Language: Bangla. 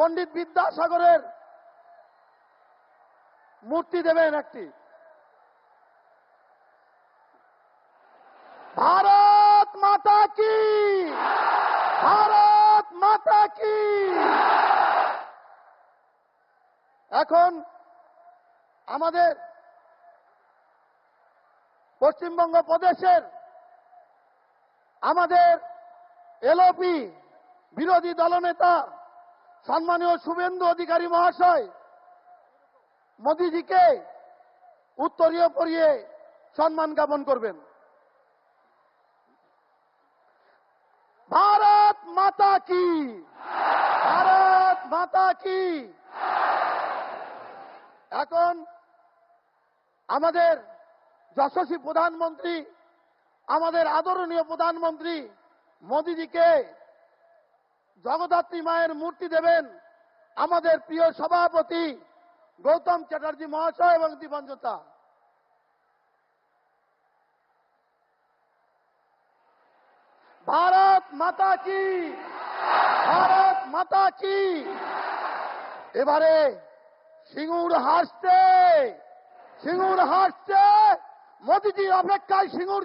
পণ্ডিত বিদ্যাসাগরের মূর্তি দেবেন একটি। ভারত মাতা কি, ভারত মাতা কি। এখন আমাদের পশ্চিমবঙ্গ প্রদেশের আমাদের এলওপি বিরোধী দলনেতা সম্মানীয় শুভেন্দু অধিকারী মহাশয় মোদিজিকে উত্তরীয় পরিয়ে সম্মান জ্ঞাপন করবেন। ভারত মাতা কি, ভারত মাতা কি। এখন আমাদের যশস্বী প্রধানমন্ত্রী, আমাদের আদরণীয় প্রধানমন্ত্রী মোদিজিকে জগদ্ধাত্রী মায়ের মূর্তি দেবেন আমাদের প্রিয় সভাপতি গৌতম চ্যাটার্জি মহাশয় এবং দীপঞ্জতা। ভারত মাতা কি, ভারত মাতা কি। এবারে সিঙ্গুর হাসছে, সিঙ্গুর হাসছে, মোদিজির অপেক্ষায় সিঙ্গুর।